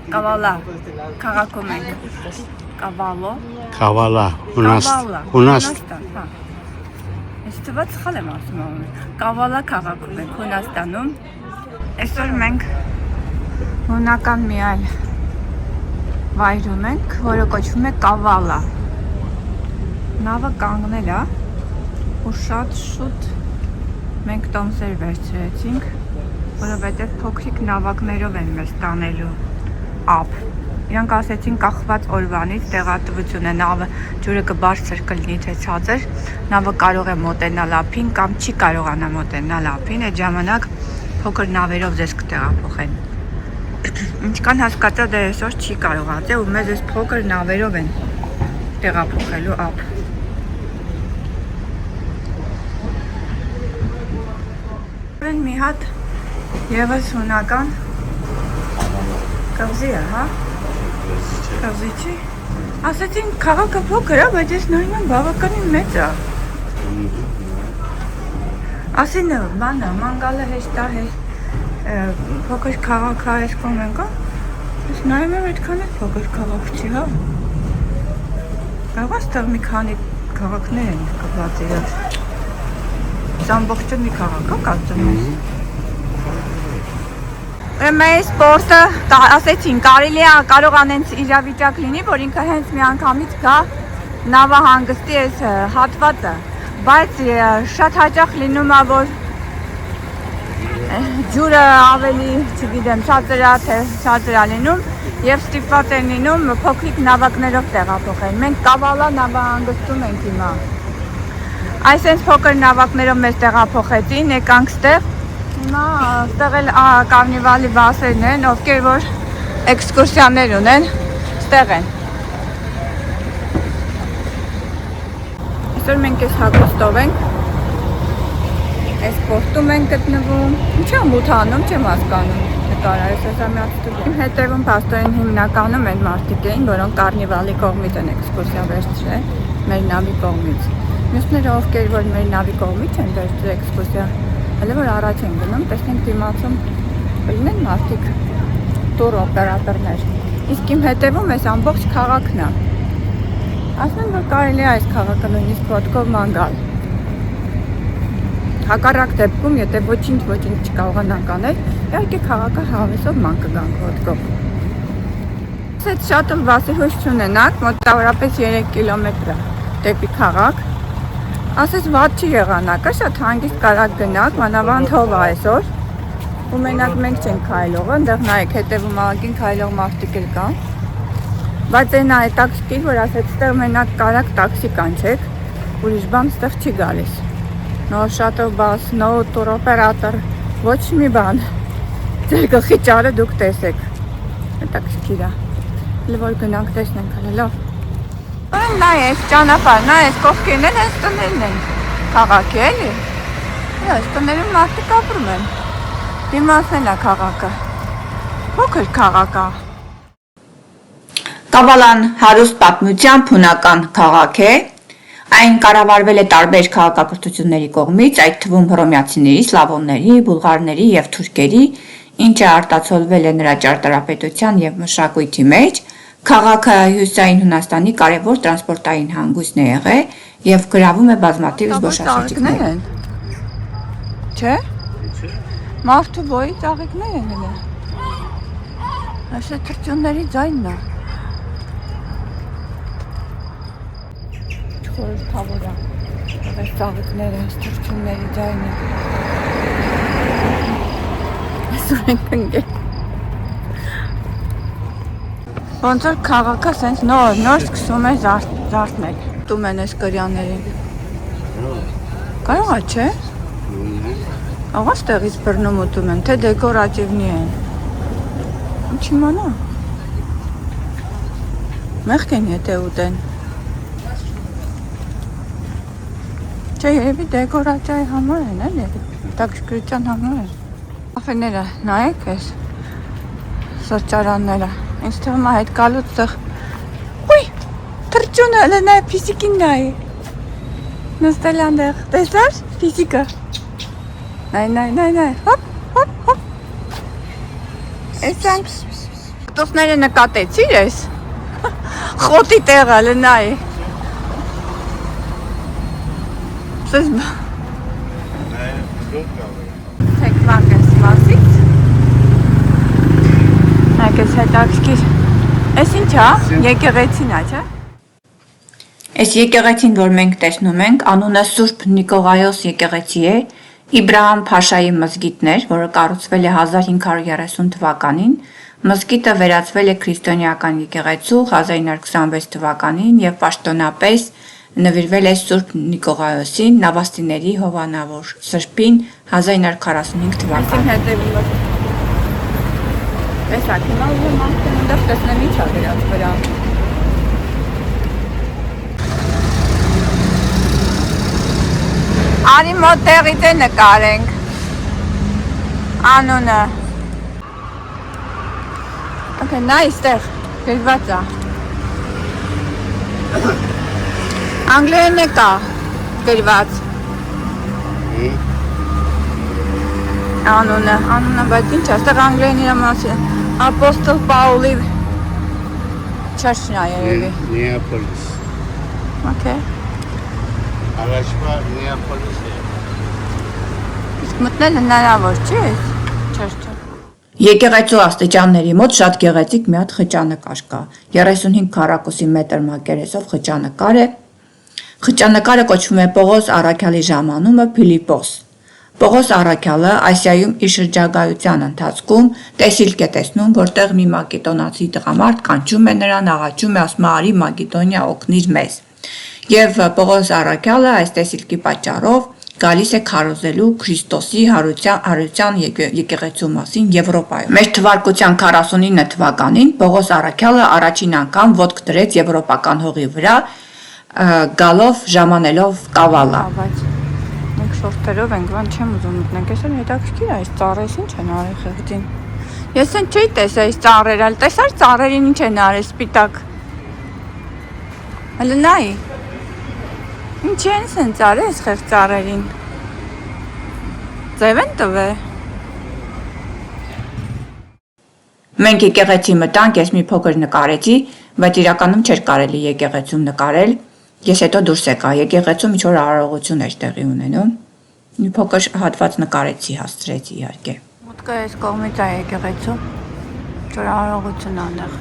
Kavala. Քաղաքում ենք։ Կավալո։ Kavala. Կավալա։ Հունաստան։ Հա։ Ես ծված սխալ եմ ասում անում։ Կավալա քաղաքում ենք Հունաստանում։ Այսօր մենք հունական մի այլ վայրում ենք, որը կոչվում է Կավալա։ Նավը կանգնել է ու շատ շուտ մենք տոմսեր վերցրեցինք, որովհետև փոքրիկ նավակներով են մեզ տանելու ափ։ Իրանք ասեցին կախված օրվանից տեղատվություն է, նավը ջուրը կբարձր կլինի թե ցածր, նավը կարող է մոտենալ ափին կամ չի կարողանա մոտենալ ափին, այդ ժամանակ փոքր նավերով ձեզ կտեղափոխեն։ Ինչքան հասկացա դե այսօր չի կարողացել ու մեզ այս փոքր նավերով են տեղափոխելու ափ։ Մի հատ եւս հունական կղզի է, հա? Կղզի չի։ Ասեցին քաղաքը փոքր է, բայց ես նայում եմ բավականին մեծ է։ Ասին բանը, մանգալը հեշտ է, փոքր քաղաք է, այս կողմեն կա։ Ես նայում եմ այդքան էլ փոքր քաղաք չի, հա։ Կարող է ստեղ մի քանի քաղաքներ են կապված իրար։ Ամբողջը մի քաղաք է, կարծում ես։ Մեր սպորտը ասեցին կարող անենց իրավիճակ լինի, որ ինքը հենց մի անգամից գա նավահանգստի այս հատվածը, բայց շատ հաճախ լինում է, որ ջուրը ավելի, չգիտեմ, ցածր է լինում եւ ստիպված են լինում փոքրիկ նավակներով տեղափոխել։ Մենք Կավալա նավահանգստում ենք հիմա։ Այսպես փոքր նավակներով մեզ տեղափոխեցին, եկանք ստեղ։ Հիմա ստեղ էլ կարնիվալի բասերն են, ովքեր որ էքսկուրսիաներ ունեն, ստեղ են։ Այսօր մենք այս հագուստով ենք, այս պորտում ենք գտնվում, ինչ եմ ութանում, չեմ հասկանում, նկարա, ես ես ամյացտում։ Իմ հետևում պաստորին հիմնականում են մարդիկ էին, որոնք կարնիվալի կողմից են էքսկուրսիա վերցրել, մեր նավի կողմից։ Մյուսները ովքեր որ մեր նավի կողմից են վերցրել էքսկուրսիա, հələ որ առաջ են գնում, տեսնենք դիմացում կլինեն մարդիկ, տուր օպերատորներ։ Իսկ իմ հետևում այս ամբողջ քաղաքն է։ Ասում են, որ կարելի է այս քաղաքը նույնիսկ ոտքով ման գալ։ Հակառակ դեպքում, եթե ոչինչ չկարողանանք անել, իհարկե քաղաքը հավեսով ման կգանք ոտքով։ Ասեց շատ վասի հույս չունենաք, մոտավորապես 3 կիլոմետր դեպի քաղաք։ Ասես վատ չի եղանակը, շատ հանգիստ կարակ գնաք, մանավանդ հով է այսօր, ու մենակ մենք չենք քայլողը, ընդեղ նայեք հետևում աղագին քայլող մարդիկ էլ կան, բայց այն հետաքրքիր, որ ասեց ստեղ մենակ կարակ տաքսի կանչեք, ուրիշ բան ստեղ չի գալիս, նո շատլ բաս, նո տուր օպերատոր, ոչ մի բան, ձեր գլխի ճարը դուք տեսեք, հետաքրքիր է, որ գնանք տեսնենք հələ լավ։ Նայես ճանապարհ, նայես կողքերն են, այս տներն են քաղաքի էլի։ Այս տներում մարդիկ ապրում են։ Դիմացն է քաղաքը։ Փոքր քաղաք է։ Կավալան հարուստ պատմությամբ հունական քաղաք է։ Այն կառավարվել է տարբեր քաղաքակրթությունների կողմից, այդ թվում հռոմեացիների, սլավոնների, բուլղարների եւ թուրքերի, ինչը արտացոլվել է նրա ճարտարապետության եւ մշակույթի մեջ։ Քաղաքը Հյուսիսային Հունաստանի կարևոր տրանսպորտային հանգույցն է եղել եւ գրավում է բազմաթիվ զբոսաշրջիկներ։ Չէ՞։ Մարդու բոյի ծաղիկներ են ելել։ Այս թռչունների ձայնն է։ Խորհրդավոր է։ Այս ծաղիկները, այս թռչունների ձայնը։ Այսօր ենք ընկել։ Ոնց որ քաղաքը սենց նոր սկսում է զարթնել։ Տում են այս կրյաներին։ Կարող է, չէ՞։ Աղա ստեղից բռնում ուտում են, թե դեկորատիվնի են։ Ինչ իմանա։ Մեղք են եթե ուտեն։ Չէ, երևի դեկորացիայի համար են, էլի։ Հետաքրքրության համար են։ Կաֆեները նայեք այս սրճարանները։ Ինձ թվում է հետ գալուց տեղ Ուй, թռչունը հələ նայ ֆիզիկին նայ։ Նստել այնտեղ, տեսա՞ր ֆիզիկը։ Նայ, հոպ։ Էսանք Կակտուսները նկատեցիր ես։ Խոտի տեղը լնայի։ Սես թեկվակ ես մասից։ Ակես հետաքրքիր։ Էս ինչ է, եկեղեցին է, չէ՞։ Այս եկեղեցին, որ մենք տեսնում ենք, անունը Սուրբ Նիկողայոս եկեղեցի է, Իբրահամ Փաշայի մզգիթն էր, որը կառուցվել է 1530 թվականին, մզգիթը վերածվել է քրիստոնեական եկեղեցու 1926 թվականին և պաշտոնապես նվիրվել է Սուրբ Նիկողայոսին, Նավաստիների հովանավոր Սրբին 1945 թվականին։ Հետևում եմ։ Տեսակ, հիմա ուզում անգամ ընդեղ տեսնեմ ինչ է դրանց վրա։ Արի մոտ տեղից է նկարենք։ Անունը։ Okay, նա իստեղ գրված է։ Անգլերեն է կա գրված։ Անունը, բայց ինչ է, այստեղ անգլերեն իր մասին։ Ապոստոլ Պաուլի չարչն է երևի։ Նեապոլիս։ Okay։ Առաջվա Նեապոլիս է։ Իսկ մտնել հնարավոր չի ես չարչը։ Եկեղեցու աստիճանների մոտ շատ գեղեցիկ մի հատ խճանկար կա։ 35 քառակուսի մետր մակերեսով խճանկար է։ Խճանկարը կոչվում է Պողոս Առաքյալի ժամանումը Փիլիպոս։ Պողոս Առաքյալը Ասիայում իր շրջագայության ընթացքում տեսիլք է տեսնում, որտեղ մի մակեդոնացի տղամարդ կանչում է նրան, աղաչում է, ասում է արի Մակեդոնիա օգնիր մեզ։ Եվ Պողոս Առաքյալը այս տեսիլքի պատճառով գալիս է քարոզելու Քրիստոսի հարության եկեղեցու մասին Եվրոպայում։ Մեր թվարկության 49 թվականին Պողոս Առաքյալը առաջին անգամ ոտք դրեց եվրոպական հողի վրա, գալով ժամանելով Կավալա։ Մենք շորտերով ենք, բան չեմ ուզում մտնենք, ես էլ հետաքրքիր է, այս ծառերս ինչ են արել խեղդին։ Ես են չի տեսա այս ծառերը, այլ տեսար ծառերին ինչ են արել սպիտակ։ Հələ նայի։ Ինչ են սենց արել այս խեղդ ծառերին։ Ձև են տվել։ Մենք եկեղեցի մտանք, ես մի փոքր նկարեցի, բայց իրականում չէր կարելի եկեղեցում նկարել։ Ես հետո դուրս եկա, եկեղեցում ինչ-որ արարողություն էր տեղի ունենում։ Մի փոքր հատված նկարեցի, հասցրեցի իհարկե։ Մուտքը այս կողմից է եկեղեցու, ինչ-որ արարողություն անեղ։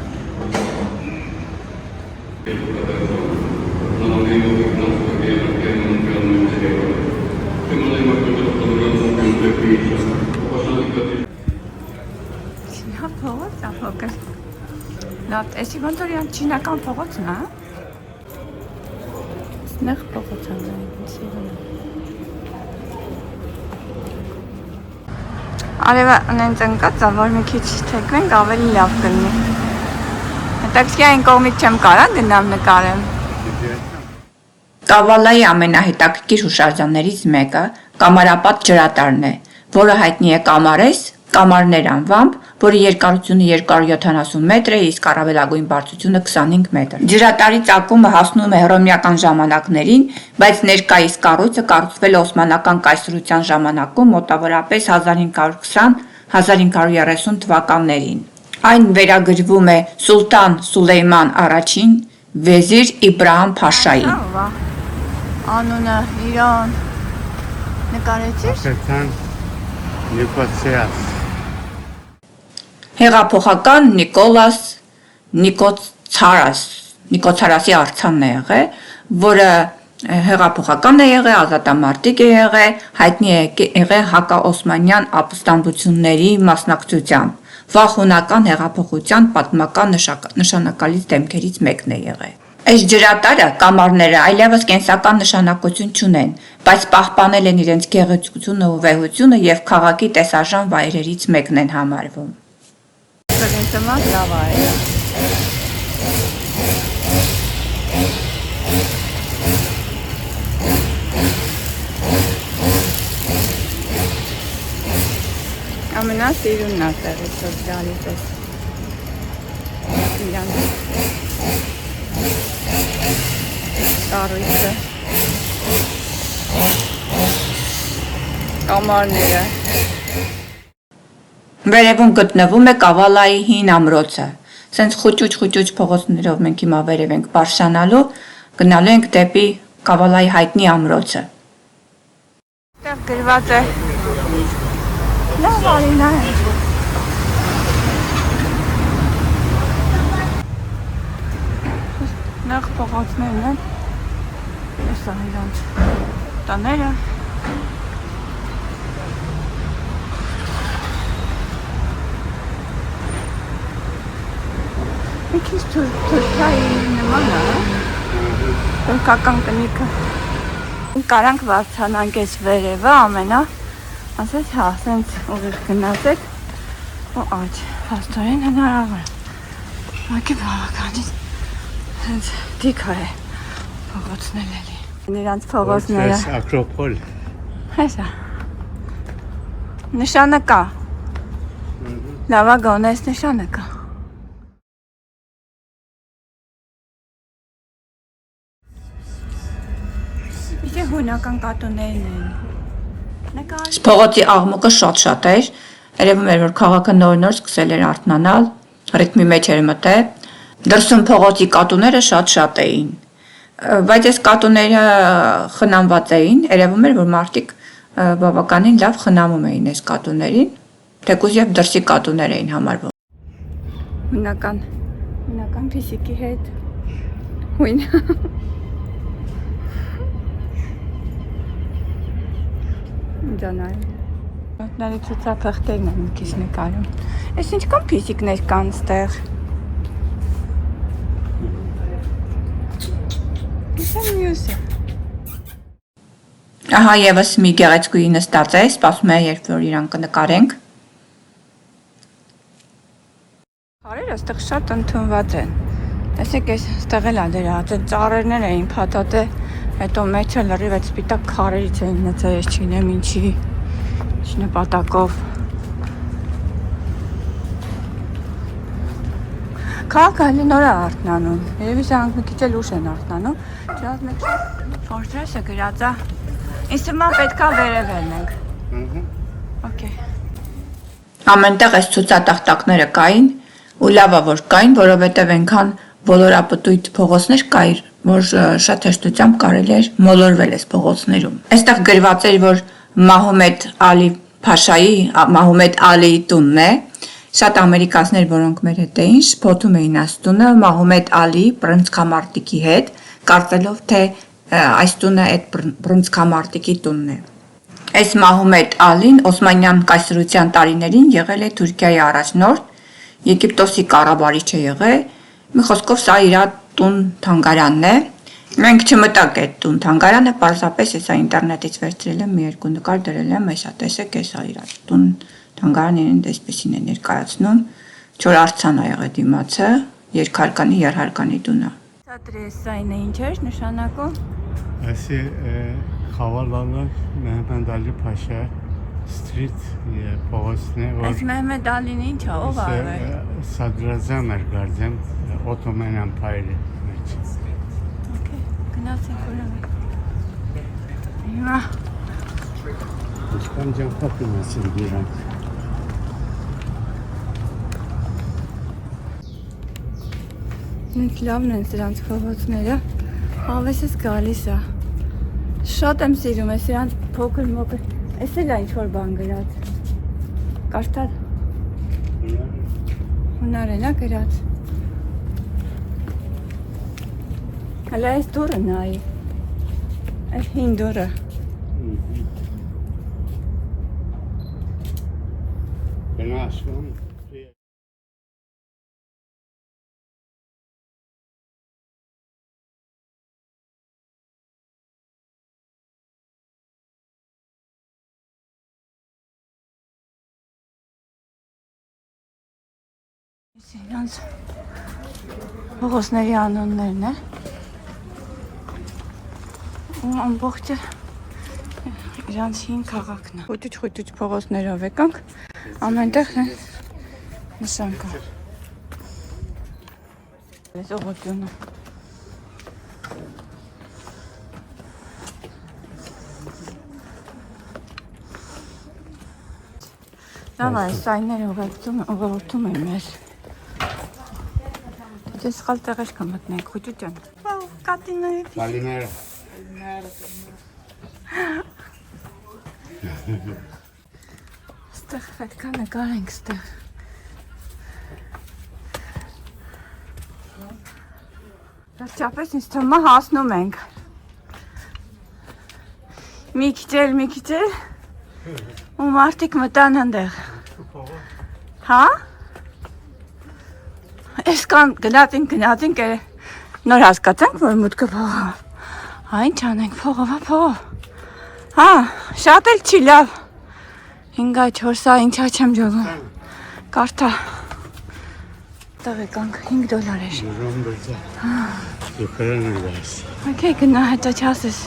Չինա փողոց է փոքր։ Լավ, էսի ոնց որ իրանք չինական փողոցն է, Նեղ փողոց է սիրում։ Արևը նենց ընկած է, որ մի քիչ թեքվենք ավելի լավ կլինի։ Հետաքրքիր այն կողմից չեմ կարա գնամ նկարեմ։ Կավալայի ամենահետաքրքիր հուշարձաններից մեկը կամարապատ ջրատարն է, որը հայտնի է Կամարես, Կամարներ անվամբ, որի երկարությունը 270 մետր է, իսկ առավելագույն բարձրությունը 25 մետր։ Ջրատարի ծագումը հասնում է հռոմեական ժամանակներին, բայց ներկայիս կառույցը կառուցվել է Օսմանական կայսրության ժամանակում մոտավորապես 1520-1530 թվականներին։ Այն վերագրվում է Սուլտան Սուլեյման առաջին վեզիր Իբրահամ Փաշային։ Անունը իրան նկարեցիր։ Ասեցան Նիկոցիաս։ Հեղափոխական Նիկոլաս Նիկոցարասի արձանն է եղել, որը հեղափոխական է եղել, ազատամարտիկ է եղել, հայտնի է եղել հակաօսմանյան ապստամբությունների մասնակցությամբ, վաղ հունական հեղափոխության պատմական նշանակալից դեմքերից մեկն է եղել։ Այս ջրատարը կամարները այլևս կենսական նշանակություն չունեն, բայց պահպանել են իրենց գեղեցկությունը ու վեհությունը և քաղաքի տեսարժան վայրերից մեկն են համարվում։ Ինձ լավ է։ Ամենասիրունն է տեղից որ գալիս ես։ Իրան կառույցը։ Կամարները։ Վերևում գտնվում է Կավալայի հին ամրոցը։ Սենց խուճուճ փողոցներով մենք հիմա վերև ենք բարշանալու, գնալու ենք դեպի Կավալայի հայտնի ամրոցը։ Այդտեղ գրված է լավ արինա է։ Նախ փողոցներն են, ես իրանց տաները։ Մի քիչ Թուրքիայի նման է, թուրքական կնիքը։ Կարանք վարձանանք ես վերևը ամենա, ասես հա, սենց ուղիղ գնացեք, ու աջ, փաստորեն հնարավոր։ Մակի բավականից սենց դիքա է փողոցներ էլի։ Նրանց փողոցները։ Որպես Ակրոպոլ։ Հեսա։ Նշանը կա։ Լավա գոնես նշանը կա։ Իջե հունական կատուներն են։ Փողոցի աղմուկը շատ էր, երևում էր, որ քաղաքը նոր սկսել էր արթնանալ, ռիթմի մեջ էր մտել, դրսում փողոցի կատուները շատ էին, բայց այս կատուները խնամված էին, երևում էր, որ մարդիկ բավականին լավ խնամում էին այս կատուներին, թեկուզ եւ դրսի կատուներ էին համարվում։ Հունական փիսիկի հետ հույն։ Ջանայ։ Նարի ցուցափեղկերն են մի քիչ նկարում։ Այս ինչքան փիսիկներ կան ստեղ։ Իսկ մյուսը։ Ահա եւս մի գեղեցկուի նստած է, սպասում է, երբ որ իրան կնկարենք։ Քարերը ստեղ շատ ընդունված են։ Տեսեք, այստեղ էլ դրած են ծառերներ էին փաթաթը, հետո մեջը լրիվ այդ սպիտակ քարերից էին նծել, ես չգիտեմ ինչի նպատակով։ Քաղաքը հələ նոր է արթնանում։ Երևի սրանք մի քիչ էլ ուշ են արթնանում։ Չնայած մենք ֆորտրեսը գրած է։ Ինձ թվում է պետքա վերև ելնենք։ Okay։ Ամենտեղ այս ցուցատախտակները կային, ու լավ է որ կային, որովհետև այնքան ոլորապտույտ փողոցներ կային, որ շատ հեշտությամբ կարելի էր մոլորվել այս փողոցներում։ Այստեղ գրված էր, որ Մահոմեդ Ալի Փաշայի, Մահոմեդ Ալիի տունն է։ Շատ ամերիկացիներ, որոնք մեր հետ էին, շփոթում էին այս տունը Մահոմեդ Ալիի բռնցքամարտիկի հետ, կարծելով թե այս տունը այդ բռնցքամարտիկի տունն է։ Այս Մահոմեդ Ալին Օսմանյան կայսրության տարիներին եղել է Թուրքիայի առաջնորդ, Եգիպտոսի կառավարիչ է եղել, մի խոսքով սա իր տուն թանգարանն է։ Մենք չմտանք այդ տուն թանգարանը, պարզապես հեսա ինտերնետից վերցրել եմ, մի երկու նկար դրել եմ, հեսա տեսեք, հեսա իր տուն թանգարանը իրեն այսպեսին է ներկայացնում, 4 արձան է եղել դիմացը, երկհարկանի տունը։ Սա դրեսային է ինչ էր նշանակում։ Այսի Խավալալը Մեհմեդ Ալի Փաշա Street փողոցն է, Այս Մեհմեդ Ալին ինչ է, ով է։ Սադրազամ էր գարձեմ Ottoman Empire-ի մեջ։ Okay, գնացինք ուրեմն։ Հիմա Ինչքան ջանքապ իմացել դրանք։ Մենք լավն են սրանց փողոցները, հավեսս գալիս է։ Շատ եմ սիրում, ես սրանց փոքր մոքր, ես էլ է ինչ-որ բան գրած։ Կարդալ։ Հունարեն է գրած։ Հələ այս դուրը նայի, այս հին դուրը։ Գնացում։ Իրանց փողոցների անուններն է։ Ու ամբողջը իրանց հին քաղաքն է։ Խուճուճ փողոցներով եկանք, ամենտեղ նշան կա։ Այս օղոտյունը։ Լավ է, սայները ուղղորդում են մեզ։ Ես սխալ տեղեր կմտնենք, խուճու ջան։ Վաու, կատիների պիս։ Կալիմերա։ Ստեղ պետք է նկարենք ստեղ։ Վերջապես ինձ թվում է հասնում ենք։ Մի քիչ էլ ու մարդիկ մտան այնտեղ։ Հա? Այսքան գնացինք նոր հասկացանք, որ մուտքը փողը։ Հա, ինչ անենք, փողը։ Հա, շատ էլ չի լավ։ 5-4-ա ինչա չեմ ջողում։ Կարթա։ Տեղ եկանք $5 էր։ Ժոմ բրձա։ Ուկրան է գայս։ Okay, գնա հետո չասես։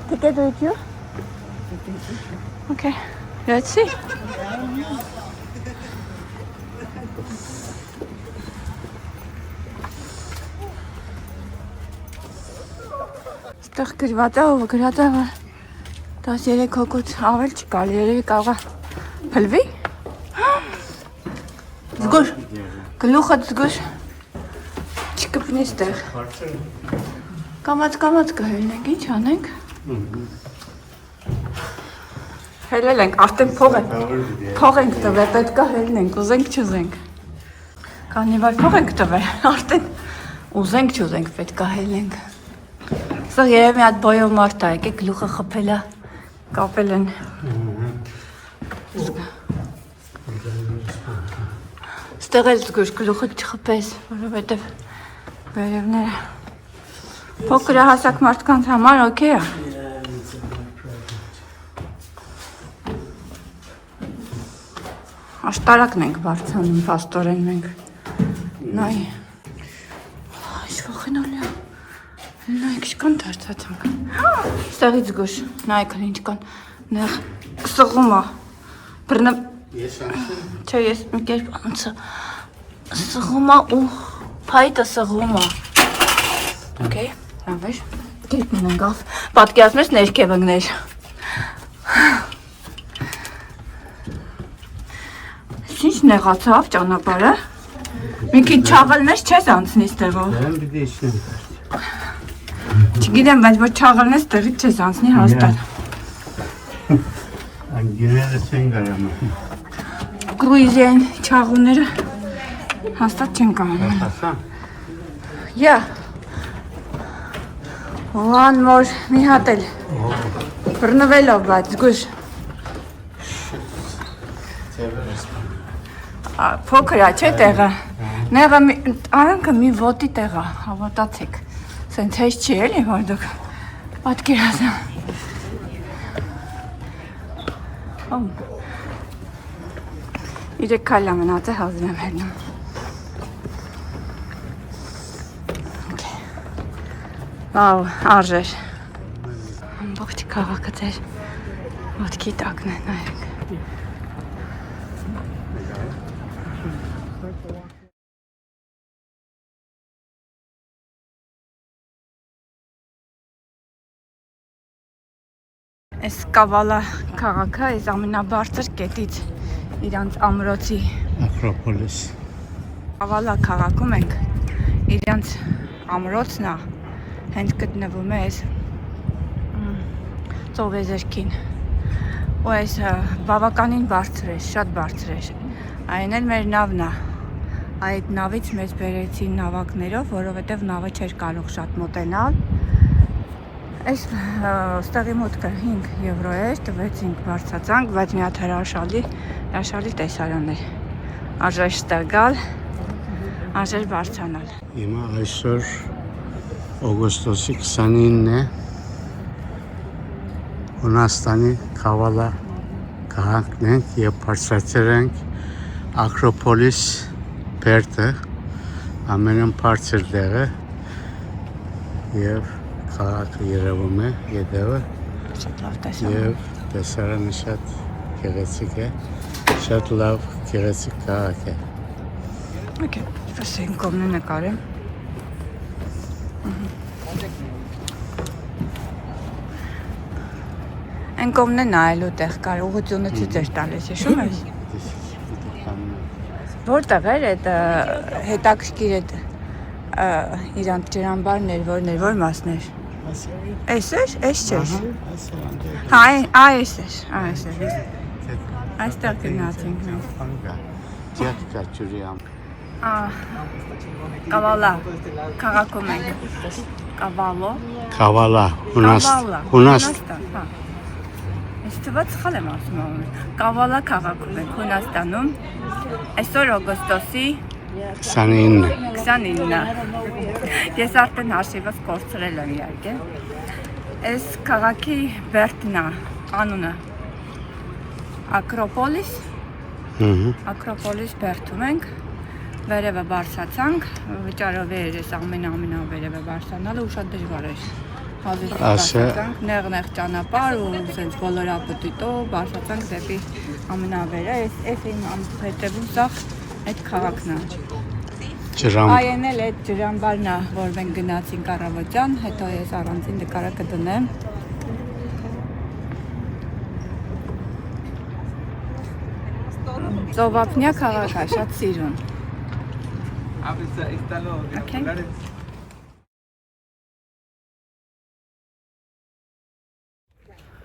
Ticket with you? Okay, let's see. Ստեղ գրված է, ով գրած է, որ 13 հոգուց ավել չկա, երևի կարող է փլվի։ Զգուշ, գլուխը զգուշ, չկպնի ստեղ։ Կամաց կհելնենք, ինչ անենք։ Հելել ենք, արդեն փող ենք տվել, պետք է հելնենք, ուզենք չուզենք։ Կանի վար փող ենք տվել, արդեն ուզենք չուզենք, պետք է հելնենք։ Սա երևի մի հատ բոյով մարդ է, եկեք գլուխը խփել է, կապել են։ Ստեղ էլ զգուշ գլուխը չխփես, որովհետև վերևները փոքրահասակ մարդկանց համար օքեյ է։ Աշտարակն ենք բարձանում, պաստորեն մենք։ Նայ։ Այս վախենալի է։ Նայք շկան դարձած ենք։ Ստեղից զգուշ, նայք ինչ կան։ Նեղ սղում է։ Բռնը։ Ես անցել։ Չէ, ես մի կերպ անցա։ Սղում է ու փայտը սղում է։ Okay, լավ է։ Գետն ընկավ։ Պատկերացնես ներքև ընկներ։ Ինչ նեղացավ ճանապարհը։ Մի քիչ չաղալնես չես անցնի ստեղով։ Դեմ պիտի իջնեմ։ Չգիտեմ, բայց որ չաղալնես տեղից չես անցնի հաստատ։ Անգիները չեն գարամ։ Կրուիզային չաղուները հաստատ չեն կանում։ Հասա։ Yeah. One more, մի հատ էլ։ Բռնվելով, բայց զգուշ։ Փոքր է, չէ տեղը։ Նեղը արանքը մի ոտի տեղ է, հավատացեք։ Սենց հեշ չի էլի, որ դուք պատկերացնեմ։ Իրեք քայլ ամենած է հազիվ եմ հելնում։ Վաու, արժեր։ Ամբողջ քաղաքը ձեր ոտքի տակն է, նայեք։ Այս Կավալա քաղաքը այս ամենաբարձր կետից իրանց ամրոցի Ակրոպոլիս։ Կավալա քաղաքում ենք, իրանց ամրոցն է, հենց գտնվում է այս ծովեզերքին ու այս բավականին բարձր է, շատ բարձր է, այն էլ մեր նավն է, այդ նավից մեզ բերեցին նավակներով, որովհետև նավը չէր կարող շատ մոտենալ, այս ստեղի մոտքը 5 եվրո էր, տվեցինք բարձացանք, բայց մի հատ հրաշալի տեսարան էր, արժեր ստեղ գալ, արժեր բարձրանալ։ Հիմա այսօր օգոստոսի 29-ն է, Հունաստանի Կավալա քաղաքն ենք և բարձրացել ենք Ակրոպոլիս բերդը, ամենաբարձր տեղը և քաղաքը երևում է ետևը և տեսարանը շատ գեղեցիկ է, շատ լավ գեղեցիկ քաղաք է։ Okay, ասենք կողմը նկարեմ։ Այն կողմն է նայելու տեղ կար, ուղղությունը ցույց էր տալիս, հիշում ես։ Որտեղ էր այդ հետաքրքիր այդ իրանք ջրամբարներ, որներ, որ մասներ։ Էս էր, էս չէր։ Հա, այս էր, այս էր։ Այստեղ գնացինք մենք։ Ջեկկա ջուրիամ։ Կավալա, քաղաքում ենք։ Կավալո։ Kavala, Հունաստան, հա։ Ես թվաց խալ եմ ասում ամեն։ Կավալա քաղաքում ենք Հունաստանում։ Այսօր օգոստոսի 29-ը։ Ես արդեն հաշիվս կորցրել եմ իհարկե։ Այս քաղաքի Բերտնա անունը Ակրոպոլիս։ Ակրոպոլիս Բերթում ենք։ Վերևը բարձրացանք, վճարով էր ես ամենավերևը բարձրանալը ու շատ դժվար էր։ Հազիվ բարձրացանք, նեղ ճանապարհ ու ասենց ոլորապտույտով բարձրացանք դեպի ամենավերը, այս իմ հետևում սա այդ քաղաքն է։ Այն էլ այդ ջրամբարն է, որ մենք գնացինք առավոտյան, հետո ես առանձին նկարը կդնեմ։ Ծովափնյա քաղաք է, շատ սիրուն։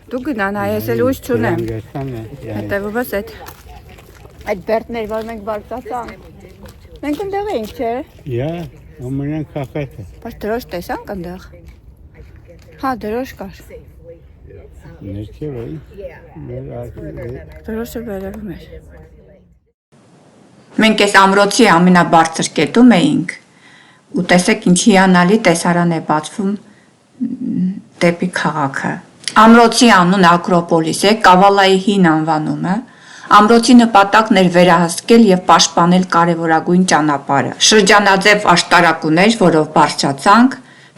Դու գնան, ես էլ ուժ չունեմ։ Հետևումս այդ բերտներ, որ մենք բարձրացանք։ Մենք ընդեղ էինք, չէ՞։ Յա, ամենան կախետը։ Բայց դրոշ տեսանք ընդեղ։ Հա, դրոշ կար։ Ներքև էի։ Դրոշը վերևում էր։ Մենք այս ամրոցի ամենաբարձր կետում էինք ու տեսեք ինչ հիանալի տեսարան է բացվում դեպի քաղաքը։ Ամրոցի անունը Ակրոպոլիս է, Կավալայի հին անվանումը։ Ամրոցի նպատակն էր վերահսկել եւ պաշտպանել կարևորագույն ճանապարհը։ Շրջանաձև աշտարակ ուներ, որով բարձրացանք,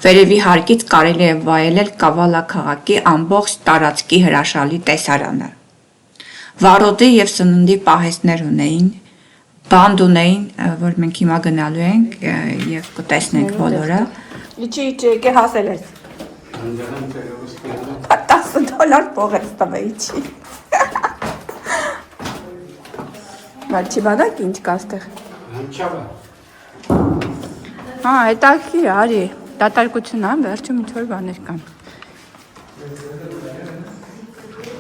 վերևի հարկից կարելի է վայելել Կավալա քաղաքի ամբողջ տարածքի հրաշալի տեսարանը։ Վառոդի եւ սննդի պահեստներ ունեին, բանդ ունեին, որ մենք հիմա գնալու ենք եւ կտեսնենք բոլորը։ Իջի, եկե հասել ես։ $10 փող ես տվել իջի։ Բայց չի բանակ ինչ կա ստեղ։ Անչավա։ Հա, հետաքրքիր է, արի, դատարկություն է, վերջում ինչ-որ բաներ կան։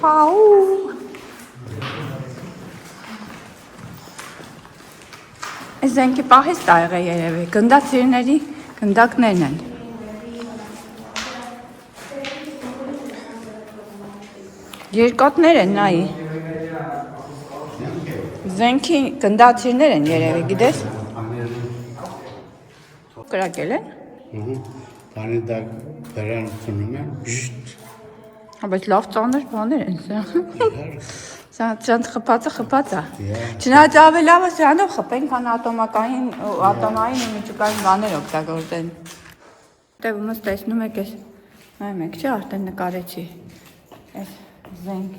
Հաու։ Այս զենքի պահեստ ա եղել երևի, գնդացիրների գնդակներն են։ Երկոտներ են, նայի։ Զենքի գնդացիրներ են երևի, գիտես։ Կրակել են։ Բանի դա վերան ծնում են, բիշտ։ Հա, բայց լավ ծանր բաներ են սա։ Սա ճանտ խփած է։ Չնայած ավելի լավ է սրանով խփեն, քան ատոմային ու միջուկային բաներ օգտագործեն։ Տևումս տեսնում եք ես, նայում եք, չէ, արդեն նկարեցի։ Այս զենք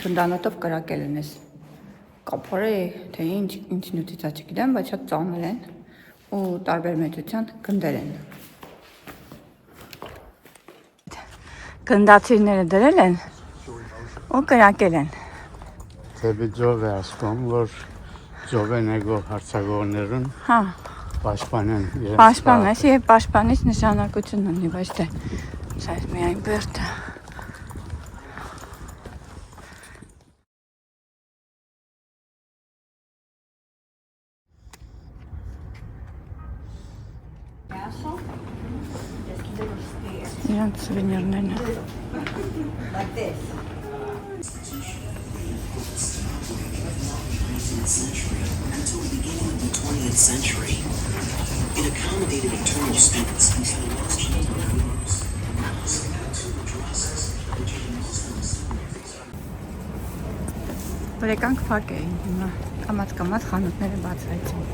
քնդանոտով կրակել են ես։ Կապորը, թե ինչ նյութից է չգիտեմ, բայց շատ ծանր են ու տարբեր մեծության գնդեր են։ Գնդացիրները դրել են ու կրակել են։ Թեպի ձով է ասում, որ ձով են եկող հարցակողներուն Հա, պաշտպանեն իրենց պաշտպանես եւ պաշտպանից նշանակություն ունի, բայց թե սա միայն բերդը։ Իրանց սուվենիրներն են։ Until the beginning of the 20th century, it accommodated eternal students instead of lost uniforms. Two addresses, which are Muslims. Բրեկանք փակ էին հիմա, կամած խանութները բացվեցին։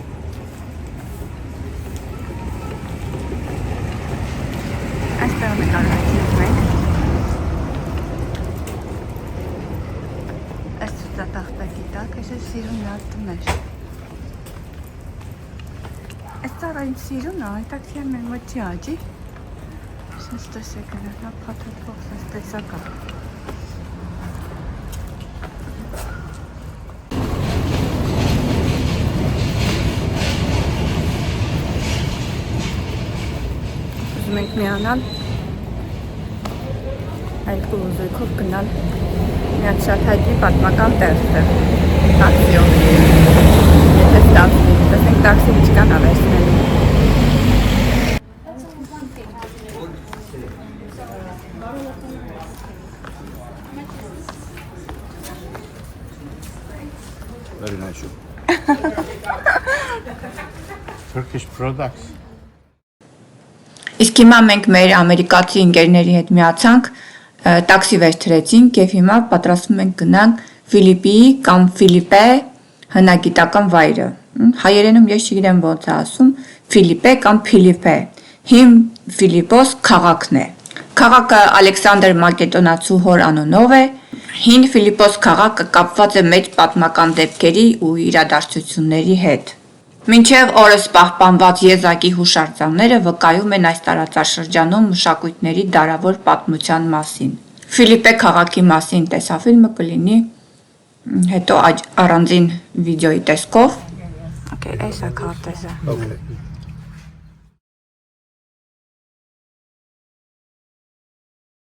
Այստեղ նկարվեցինք մենք։ Այս ցուցատախտակի տակ ես սիրուն նատներ։ Այս ծառային սիրուն է, այդտեղ մեր մոտ չի աճի։ Սենց տեսեք նա փաթաթվող սենց տեսակ է։ ուզում ենք միանալ այլ ուզույքով գնալ միած շատ հայտնի պատմական տեղը տաքսիով։ Եթե ստացվի, տեսնենք տաքսի ինչքան ա վերցնելու։ Very nice. Turkish products. Իսկ հիմա մենք մեր ամերիկացի ընկերների հետ միացանք, տաքսի վերցրեցինք եւ հիմա պատրաստվում ենք գնանք Ֆիլիպիի կամ Ֆիլիպե հնագիտական վայրը։ Հայերենում ես չգիտեմ ոնց է ասում, Ֆիլիպե կամ Ֆիլիպե։ Հին Ֆիլիպոս քաղաքն է։ Քաղաքը Ալեքսանդր Մակեդոնացու հոր անունով է։ Հին Ֆիլիպոս քաղաքը կապված է մեծ պատմական դեպքերի ու իրադարձությունների հետ։ Մինչև օրս պահպանված եզակի հուշարձանները վկայում են այս տարածաշրջանում մշակույթների դարավոր պատմության մասին։ Ֆիլիպե քաղաքի մասին տեսաֆիլմը կլինի հետո առանձին վիդեոյի տեսքով։ Okay, այս է քարտեզը։ Okay.